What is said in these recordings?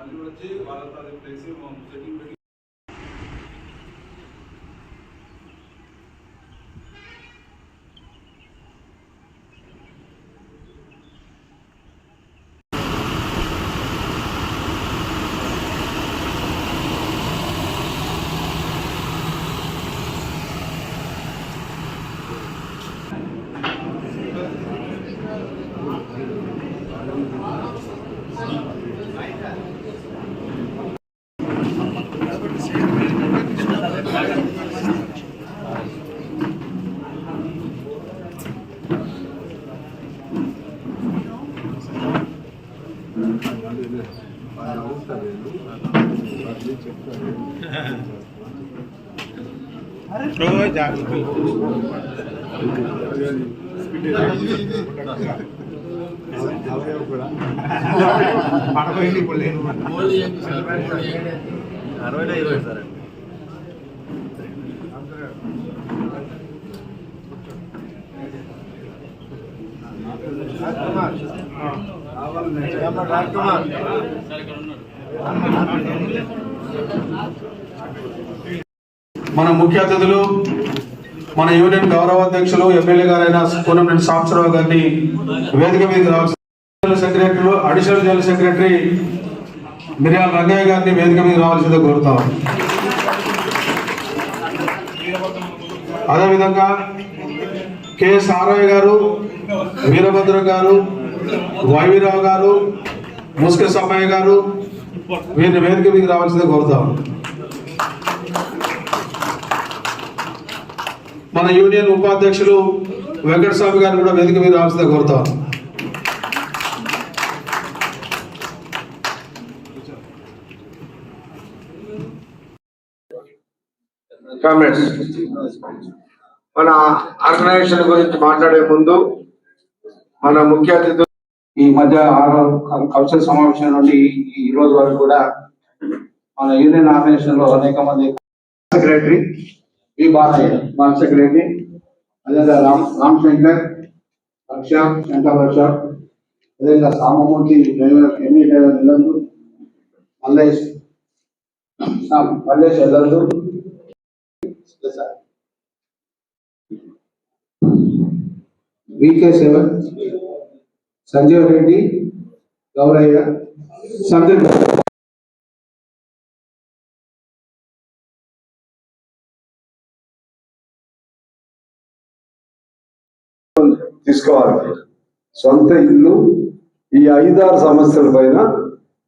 అది వచ్చి వాళ్ళతో అది ప్లేస్ సెటిల్ పెట్టి మన ముఖ్య అతిథులు మన యూనియన్ గౌరవ అధ్యక్షులు ఎమ్మెల్యే గారైన కూనంనేని సాంబశివరావు గారిని వేదిక మీదకి రావాల్సిన సెక్రటరీ అడిషనల్ జనరల్ సెక్రటరీ మిర్యాల రంగయ్య గారిని వేదిక మీద రావాల్సిందిగా కోరుతాం. అదేవిధంగా కెఎస్ ఆరయ్య గారు, వీరభద్ర గారు, వైవీరావు గారు, ముస్కె సమ్మయ్య గారు వీరిని వేదిక మీదకి రావాల్సిందిగా కోరుతాం. మన యూనియన్ ఉపాధ్యక్షులు వెంకటస్వామి గారు కూడా వేదిక మీద రావాల్సిందిగా కోరుతాం. కామెంట్స్ మన ఆర్గనైజేషన్ గురించి మాట్లాడే ముందు మన ముఖ్య అతిథులు ఈ మధ్య కౌన్సిల్ సమావేశం నుండి ఈ రోజు వరకు కూడా మన యూనియన్ ఆర్గనైజేషన్ లో అనేక మంది సెక్రటరీ వి బాలయ్య మన సెక్రటరీ, అదేవిధంగా రామ్ శంకర్ రక్ష శంకర్ రక్ష, అదేవిధంగా సామమూర్తి ఎన్ని నిలందు మల్లేష్ ఎల్లందు, VK7 సంజీవ్ రెడ్డి గౌరయ్య సందీప్ తీసుకోవాలి. సొంత ఇల్లు ఈ 5-6 సమస్యల పైన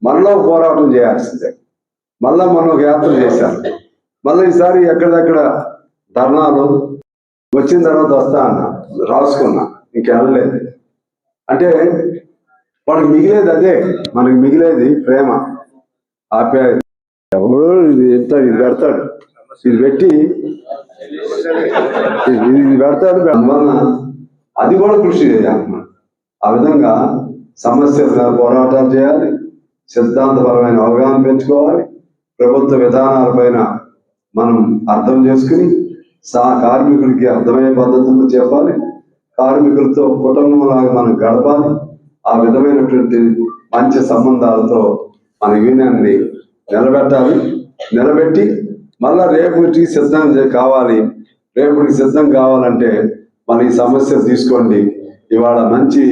మనలో పోరాటం చేయాల్సిందే. మళ్ళా మనం ఒక యాత్ర చేశాం. మళ్ళీ ఈసారి ఎక్కడెక్కడ ధర్నాలు వచ్చిన తర్వాత వస్తా అన్నా, రాసుకున్నా, ఇంకెళ్ళలేదు. అంటే వాడికి మిగిలేది అదే, మనకి మిగిలేది ప్రేమ, ఆప్యాయత. ఎవడో ఇది పెడతాడు, ఇది పెట్టి ఇది పెడతాడు. అందువలన అది కూడా కృషి చేయాలి. ఆ విధంగా సమస్యల పోరాటాలు చేయాలి, సిద్ధాంతపరమైన అవగాహన పెంచుకోవాలి, ప్రభుత్వ విధానాలపైన మనం అర్థం చేసుకుని కార్మికుడికి అర్థమయ్యే పద్ధతుల్లో చెప్పాలి, కార్మికులతో కుటుంబంలాగా మనం గడపాలి. ఆ విధమైనటువంటి మంచి సంబంధాలతో మన యూనియన్ని నిలబెట్టి మళ్ళా రేపటికి సిద్ధం కావాలి. రేపటికి సిద్ధం కావాలంటే మన ఈ సమస్య తీసుకోండి. ఇవాళ మంచి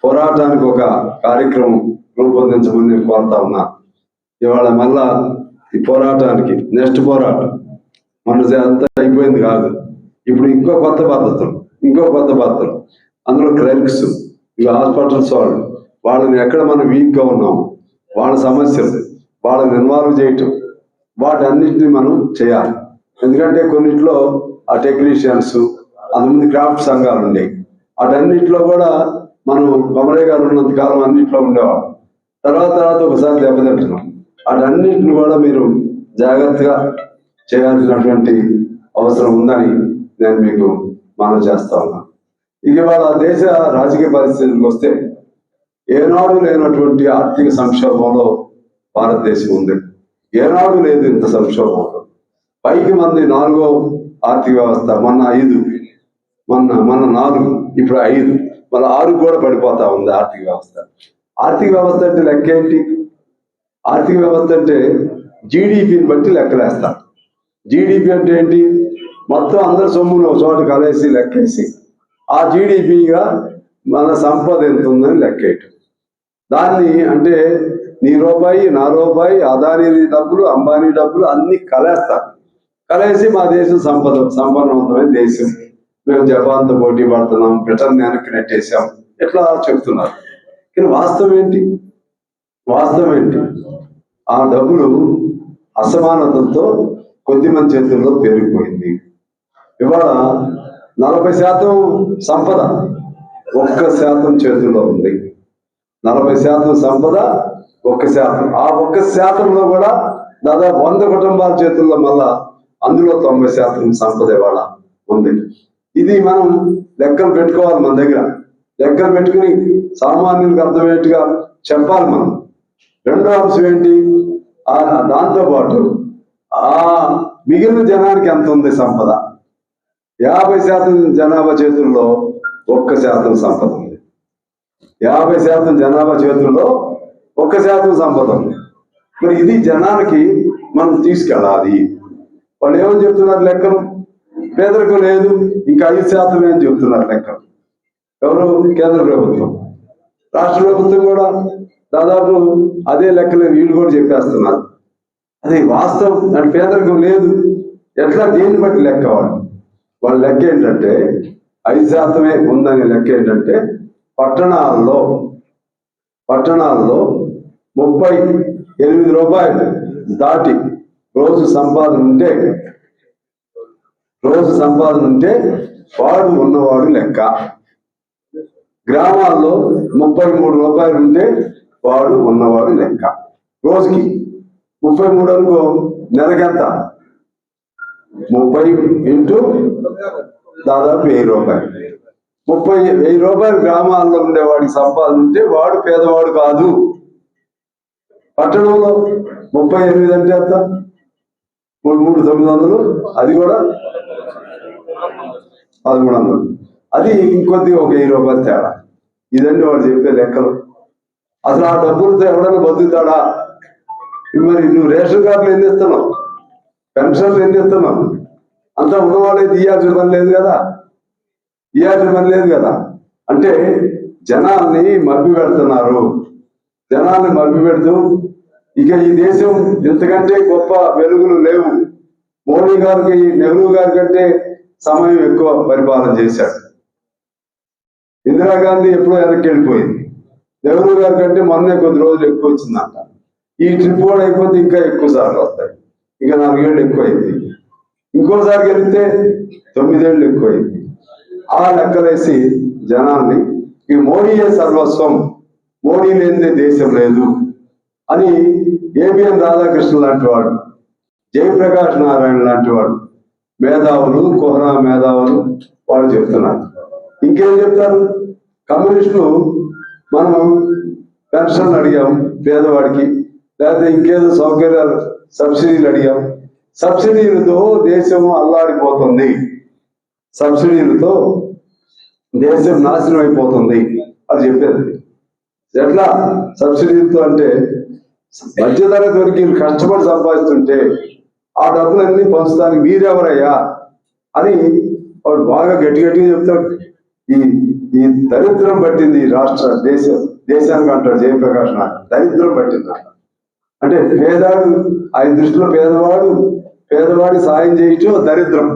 పోరాటానికి ఒక కార్యక్రమం రూపొందించమని నేను కోరుతా ఉన్నా. ఇవాళ మళ్ళా ఈ పోరాటానికి నెక్స్ట్ పోరాటం మన అంతా అయిపోయింది కాదు. ఇప్పుడు ఇంకో కొత్త పద్ధతులు అందులో క్లర్క్స్, ఇవి హాస్పిటల్స్ వాళ్ళని ఎక్కడ మనం వీక్గా ఉన్నాము, వాళ్ళ సమస్యలు వాళ్ళని ఇన్వాల్వ్ చేయటం, వాటన్నిటిని మనం చేయాలి. ఎందుకంటే కొన్నిట్లో ఆ టెక్నీషియన్స్ అంతమంది క్రాఫ్ట్ సంఘాలు ఉండేవి. వాటన్నిటిలో కూడా మనం కొమరయ్య గారు ఉన్నంత కాలం అన్నింటిలో ఉండేవాళ్ళం. తర్వాత ఒకసారి దెబ్బతింటున్నాం. వాటన్నిటిని కూడా మీరు జాగ్రత్తగా చేయాల్సినటువంటి అవసరం ఉందని నేను మీకు మనం చేస్తా ఉన్నాను. ఇవాళ దేశ రాజకీయ పరిస్థితులకు వస్తే ఏనాడు లేనటువంటి ఆర్థిక సంక్షోభంలో భారతదేశం ఉంది. ఏనాడు లేదు ఇంత సంక్షోభంలో. పైకి మంది 4వ ఆర్థిక వ్యవస్థ, మొన్న 5, మొన్న 4, ఇప్పుడు 5, మళ్ళీ 6 కూడా పడిపోతా ఉంది ఆర్థిక వ్యవస్థ. ఆర్థిక వ్యవస్థ అంటే లెక్క ఏంటి? ఆర్థిక వ్యవస్థ అంటే జీడిపిని బట్టి లెక్కలేస్తారు. జీడిపి అంటే ఏంటి? మొత్తం అందరి సొమ్మును ఒక చోట కలిసి లెక్కేసి ఆ జీడిపిగా మన సంపద ఎంత ఉందని లెక్కేయటం. దాన్ని అంటే నీ రూపాయి, నా రూపాయి, అదానీ డబ్బులు, అంబానీ డబ్బులు అన్ని కలేస్తారు. కలేసి మా దేశం సంపన్నవంతమైన దేశం, మేము జపాన్తో పోటీ పడుతున్నాం, బ్రిటన్ వెనక్కి నెట్టేసాం, ఇట్లా చెప్తున్నారు. కానీ వాస్తవం ఏంటి? ఆ డబ్బులు అసమానతలతో కొద్దిమంది చేతుల్లో పెరిగిపోయింది. ఇవాళ 40% సంపద 1% చేతుల్లో ఉంది. 40% సంపద 1%. ఆ 1%లో కూడా దాదాపు 100 కుటుంబాల చేతుల్లో మళ్ళా అందులో 90% సంపద ఇవాళ ఉంది. ఇది మనం లెక్కలు పెట్టుకోవాలి. మన దగ్గర లెక్కలు పెట్టుకుని సామాన్యులకు అర్థమయ్యేట్టుగా చెప్పాలి మనం. రెండో అంశం ఏంటి? దాంతోపాటు ఆ మిగిలిన జనానికి ఎంత ఉంది సంపద? 50% జనాభా చేతుల్లో 1% సంపద ఉంది. 50% జనాభా చేతుల్లో 1% సంపద ఉంది. మరి ఇది జనానికి మనం తీసుకెళ్ళాలి. వాళ్ళు ఏమని చెప్తున్నారు లెక్కలు? పేదరికం లేదు, ఇంకా 5% అని చెప్తున్నారు లెక్కలు. ఎవరు? కేంద్ర ప్రభుత్వం. రాష్ట్ర ప్రభుత్వం కూడా దాదాపు అదే లెక్కలు వీళ్ళు కూడా చెప్పేస్తున్నారు. అది వాస్తవం. అంటే పేదరికం లేదు. ఎట్లా? దేన్ని బట్టి లెక్క? వాళ్ళ లెక్క ఏంటంటే 5% ఉందనే లెక్క ఏంటంటే పట్టణాల్లో 38 రూపాయలు దాటి రోజు సంపాదన ఉంటే వాడు ఉన్నవాడు లెక్క. గ్రామాల్లో 33 రూపాయలు ఉంటే వాడు ఉన్నవాడు లెక్క. రోజుకి 33 అనుకో, నెలకెంత? 30 ఇంటూ దాదాపు 1000 రూపాయలు. 1000 రూపాయలు గ్రామాల్లో ఉండేవాడికి సంపాదన ఉంటే వాడు పేదవాడు కాదు. పట్టణంలో 38 అంటే ఎంత? 3,900, అది కూడా 1,300. అది ఇంకొద్ది ఒక 1000 రూపాయలు తేడా. ఇదండి వాడు చెప్పే లెక్కలు. అసలు ఆ డబ్బులతో ఎవడన్నా బతుకుతాడా? మరి నువ్వు రేషన్ కార్డులు ఎన్ని ఇస్తున్నావు, పెన్షన్లు ఎన్ని ఇస్తున్నావు? అంతా ఉన్నవాళ్ళైతే ఇయ్యాల్సిన పని లేదు కదా. అంటే జనాల్ని మభ్య పెడుతున్నారు. జనాల్ని మభ్య పెడుతూ ఇక ఈ దేశం ఇంతకంటే గొప్ప వెలుగులు లేవు. మోడీ గారికి, నెహ్రూ గారి కంటే సమయం ఎక్కువ పరిపాలన చేశాడు. ఇందిరాగాంధీ ఎప్పుడో వెనక్కి వెళ్ళిపోయింది. నెహ్రూ గారి కంటే మొన్నే కొద్ది రోజులు ఎక్కువ వచ్చిందంట. ఈ ట్రిప్ కూడా అయిపోతే ఇంకా ఎక్కువ సార్లు వస్తాయి. ఇక 4 ఏళ్ళు ఎక్కువైంది. ఇంకోసారి గెలిస్తే 9 ఏళ్ళు ఎక్కువైంది. ఆ లెక్కలేసి జనాల్ని ఈ మోడీయే సర్వస్వం, మోడీ లేనిదే దేశం లేదు అని ఏబిఎన్ రాధాకృష్ణ లాంటి వాడు, జయప్రకాష్ నారాయణ లాంటి వాడు, మేధావులు, కోహ్రా మేధావులు వాళ్ళు చెప్తున్నారు. ఇంకేం చెప్తారు? కమ్యూనిస్టులు మనం పెన్షన్లు అడిగాం పేదవాడికి, లేకపోతే ఇంకేదో సౌకర్యాలు, సబ్సిడీలు అడిగాం. సబ్సిడీలతో దేశం అల్లాడిపోతుంది, సబ్సిడీలతో దేశం నాశనం అయిపోతుంది అని చెప్పేది. ఎట్లా సబ్సిడీలతో అంటే మధ్యతరగతి వరకు కష్టపడి సంపాదిస్తుంటే ఆ డబ్బులన్నీ పంచడానికి మీరెవరయ్యా అని వాడు బాగా గట్టిగా చెప్తాడు. ఈ దరిద్రం పట్టింది రాష్ట్ర దేశానికి అంటాడు జయప్రకాష్ నారాయణ. దరిద్రం పట్టింది అంటే పేదవాడు, ఆయన దృష్టిలో పేదవాడి సాయం చేయటం దరిద్రం.